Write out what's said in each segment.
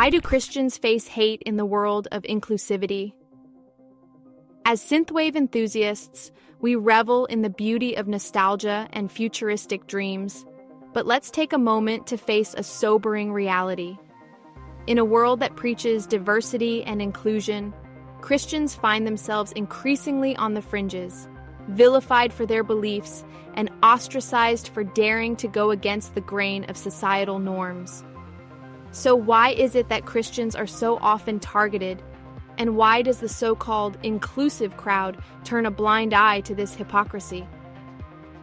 Why do Christians face hate in the world of inclusivity? As synthwave enthusiasts, we revel in the beauty of nostalgia and futuristic dreams, but let's take a moment to face a sobering reality. In a world that preaches diversity and inclusion, Christians find themselves increasingly on the fringes, vilified for their beliefs and ostracized for daring to go against the grain of societal norms. So why is it that Christians are so often targeted, and why does the so-called inclusive crowd turn a blind eye to this hypocrisy?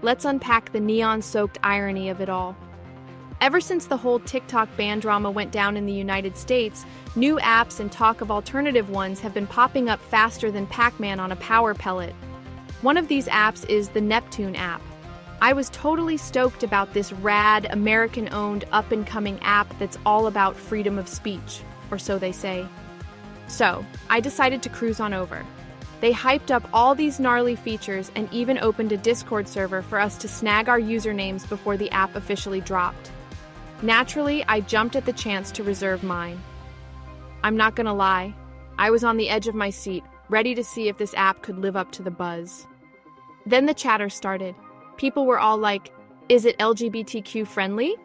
Let's unpack the neon-soaked irony of it all. Ever since the whole TikTok ban drama went down in the United States, new apps and talk of alternative ones have been popping up faster than Pac-Man on a power pellet. One of these apps is the Neptune app. I was totally stoked about this rad, American-owned, up-and-coming app that's all about freedom of speech, or so they say. So, I decided to cruise on over. They hyped up all these gnarly features and even opened a Discord server for us to snag our usernames before the app officially dropped. Naturally, I jumped at the chance to reserve mine. I'm not gonna lie, I was on the edge of my seat, ready to see if this app could live up to the buzz. Then the chatter started. People were all like, "Is it LGBTQ friendly?"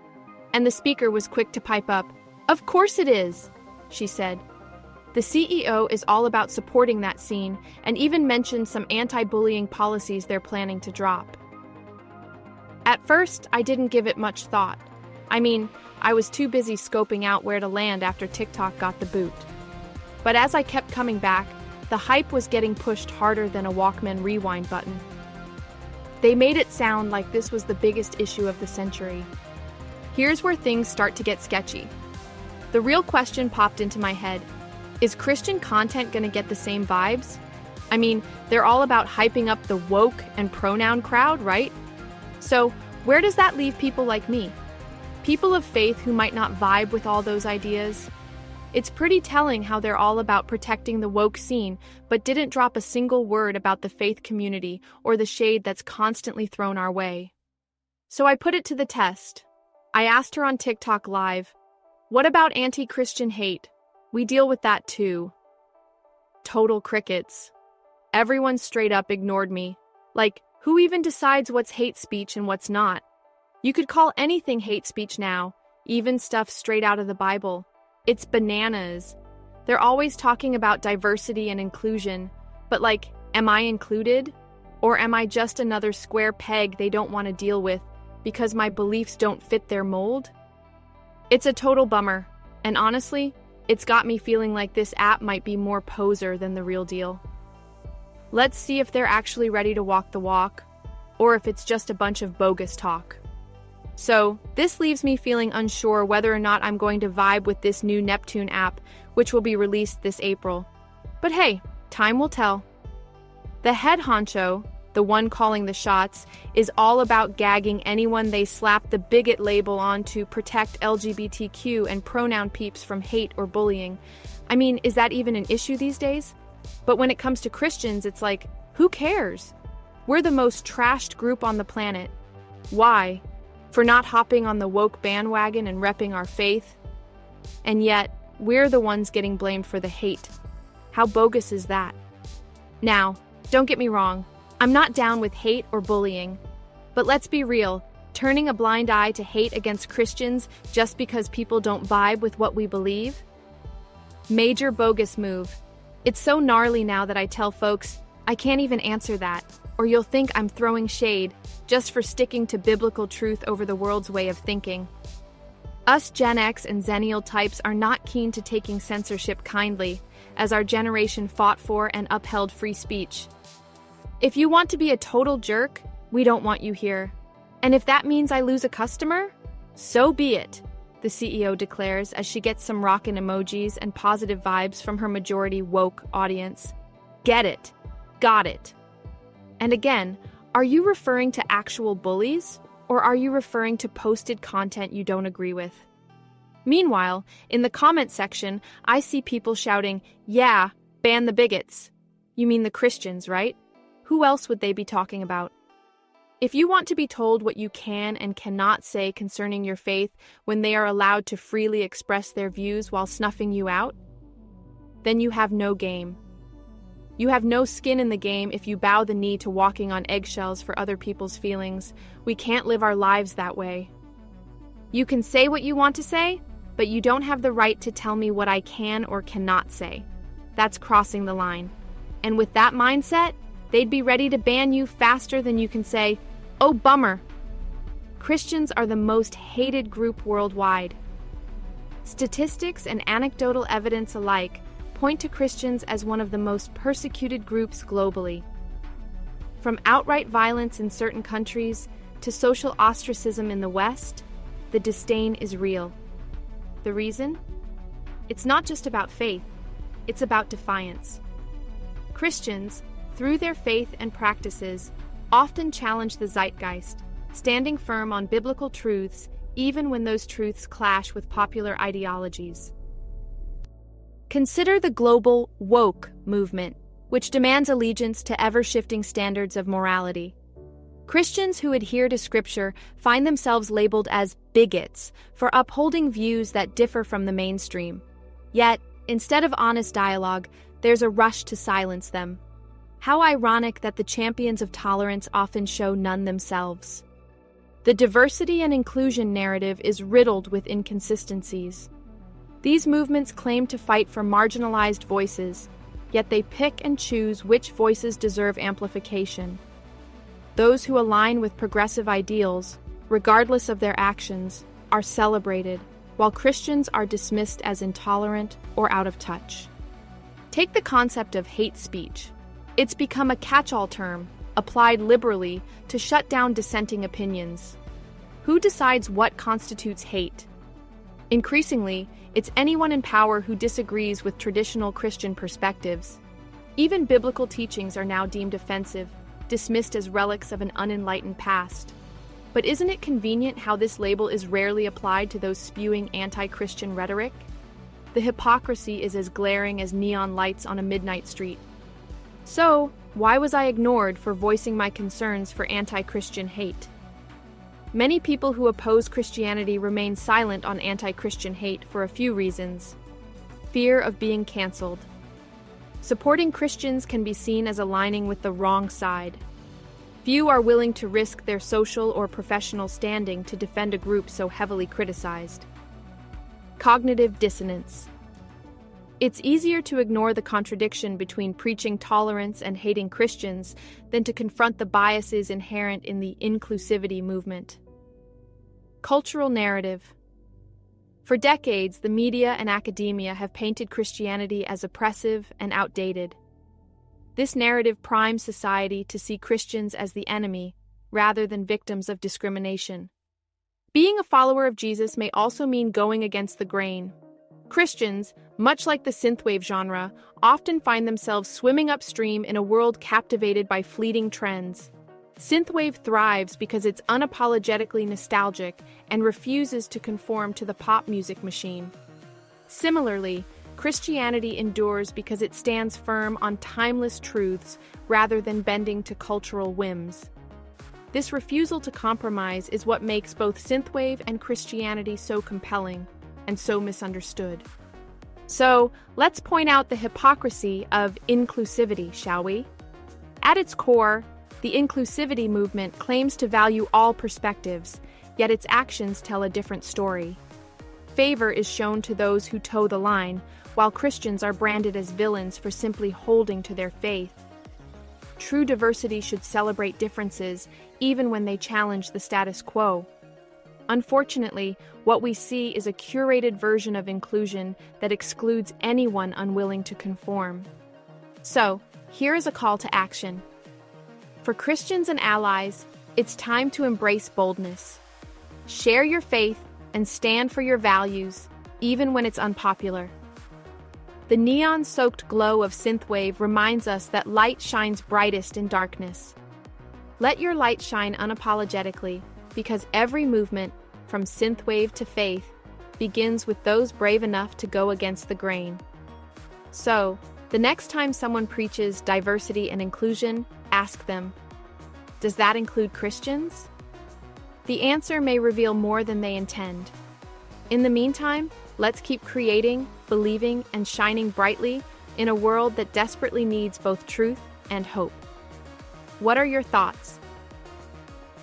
And the speaker was quick to pipe up, "Of course it is," she said. The CEO is all about supporting that scene and even mentioned some anti-bullying policies they're planning to drop. At first, I didn't give it much thought. I mean, I was too busy scoping out where to land after TikTok got the boot. But as I kept coming back, the hype was getting pushed harder than a Walkman rewind button. They made it sound like this was the biggest issue of the century. Here's where things start to get sketchy. The real question popped into my head. Is Christian content gonna get the same vibes? I mean, they're all about hyping up the woke and pronoun crowd, right? So, where does that leave people like me? People of faith who might not vibe with all those ideas? It's pretty telling how they're all about protecting the woke scene, but didn't drop a single word about the faith community or the shade that's constantly thrown our way. So I put it to the test. I asked her on TikTok Live, "What about anti-Christian hate? We deal with that too." Total crickets. Everyone straight up ignored me. Like, who even decides what's hate speech and what's not? You could call anything hate speech now, even stuff straight out of the Bible. It's bananas. They're always talking about diversity and inclusion, but like, am I included? Or am I just another square peg they don't want to deal with because my beliefs don't fit their mold? It's a total bummer, and honestly, it's got me feeling like this app might be more poser than the real deal. Let's see if they're actually ready to walk the walk, or if it's just a bunch of bogus talk. So, this leaves me feeling unsure whether or not I'm going to vibe with this new Neptune app, which will be released this April. But hey, time will tell. The head honcho, the one calling the shots, is all about gagging anyone they slap the bigot label on to protect LGBTQ and pronoun peeps from hate or bullying. I mean, is that even an issue these days? But when it comes to Christians, it's like, who cares? We're the most trashed group on the planet. Why? For not hopping on the woke bandwagon and repping our faith? And yet, we're the ones getting blamed for the hate. How bogus is that? Now, don't get me wrong, I'm not down with hate or bullying. But let's be real, turning a blind eye to hate against Christians just because people don't vibe with what we believe? Major bogus move. It's so gnarly now that I tell folks, I can't even answer that, or you'll think I'm throwing shade just for sticking to biblical truth over the world's way of thinking. Us Gen X and Zennial types are not keen to taking censorship kindly, as our generation fought for and upheld free speech. If you want to be a total jerk, we don't want you here. And if that means I lose a customer, so be it, the CEO declares as she gets some rockin' emojis and positive vibes from her majority woke audience. Get it. Got it. And again, are you referring to actual bullies, or are you referring to posted content you don't agree with? Meanwhile, in the comment section, I see people shouting, "Yeah, ban the bigots." You mean the Christians, right? Who else would they be talking about? If you want to be told what you can and cannot say concerning your faith when they are allowed to freely express their views while snuffing you out, then you have no game. You have no skin in the game if you bow the knee to walking on eggshells for other people's feelings. We can't live our lives that way. You can say what you want to say, but you don't have the right to tell me what I can or cannot say. That's crossing the line. And with that mindset, they'd be ready to ban you faster than you can say, "Oh, bummer." Christians are the most hated group worldwide. Statistics and anecdotal evidence alike point to Christians as one of the most persecuted groups globally. From outright violence in certain countries to social ostracism in the West, the disdain is real. The reason? It's not just about faith, it's about defiance. Christians, through their faith and practices, often challenge the zeitgeist, standing firm on biblical truths even when those truths clash with popular ideologies. Consider the global woke movement, which demands allegiance to ever-shifting standards of morality. Christians who adhere to Scripture find themselves labeled as bigots for upholding views that differ from the mainstream. Yet, instead of honest dialogue, there's a rush to silence them. How ironic that the champions of tolerance often show none themselves. The diversity and inclusion narrative is riddled with inconsistencies. These movements claim to fight for marginalized voices, yet they pick and choose which voices deserve amplification. Those who align with progressive ideals, regardless of their actions, are celebrated, while Christians are dismissed as intolerant or out of touch. Take the concept of hate speech. It's become a catch-all term, applied liberally to shut down dissenting opinions. Who decides what constitutes hate? Increasingly, it's anyone in power who disagrees with traditional Christian perspectives. Even biblical teachings are now deemed offensive, dismissed as relics of an unenlightened past. But isn't it convenient how this label is rarely applied to those spewing anti-Christian rhetoric? The hypocrisy is as glaring as neon lights on a midnight street. So, why was I ignored for voicing my concerns for anti-Christian hate? Many people who oppose Christianity remain silent on anti-Christian hate for a few reasons. Fear of being canceled. Supporting Christians can be seen as aligning with the wrong side. Few are willing to risk their social or professional standing to defend a group so heavily criticized. Cognitive dissonance. It's easier to ignore the contradiction between preaching tolerance and hating Christians than to confront the biases inherent in the inclusivity movement. Cultural narrative. For decades, the media and academia have painted Christianity as oppressive and outdated. This narrative primes society to see Christians as the enemy, rather than victims of discrimination. Being a follower of Jesus may also mean going against the grain. Christians, much like the synthwave genre, often find themselves swimming upstream in a world captivated by fleeting trends. Synthwave thrives because it's unapologetically nostalgic and refuses to conform to the pop music machine. Similarly, Christianity endures because it stands firm on timeless truths rather than bending to cultural whims. This refusal to compromise is what makes both synthwave and Christianity so compelling and so misunderstood. So, let's point out the hypocrisy of inclusivity, shall we? At its core, the inclusivity movement claims to value all perspectives, yet its actions tell a different story. Favor is shown to those who toe the line, while Christians are branded as villains for simply holding to their faith. True diversity should celebrate differences, even when they challenge the status quo. Unfortunately, what we see is a curated version of inclusion that excludes anyone unwilling to conform. So, here is a call to action. For Christians and allies, it's time to embrace boldness. Share your faith and stand for your values, even when it's unpopular. The neon-soaked glow of synthwave reminds us that light shines brightest in darkness. Let your light shine unapologetically, because every movement, from synthwave to faith, begins with those brave enough to go against the grain. So, the next time someone preaches diversity and inclusion, ask them, Does that include Christians? The answer may reveal more than they intend. In the meantime, let's keep creating, believing, and shining brightly in a world that desperately needs both truth and hope. What are your thoughts?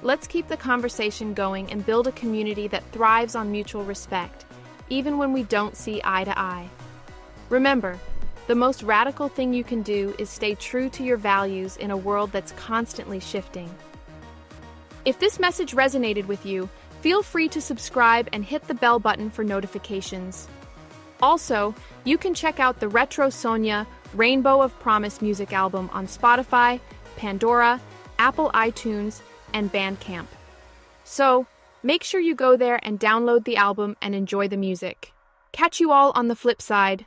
Let's keep the conversation going and build a community that thrives on mutual respect, even when we don't see eye to eye. Remember, the most radical thing you can do is stay true to your values in a world that's constantly shifting. If this message resonated with you, feel free to subscribe and hit the bell button for notifications. Also, you can check out the Retro Sonia Rainbow of Promise music album on Spotify, Pandora, Apple iTunes, and Bandcamp. So, make sure you go there and download the album and enjoy the music. Catch you all on the flip side.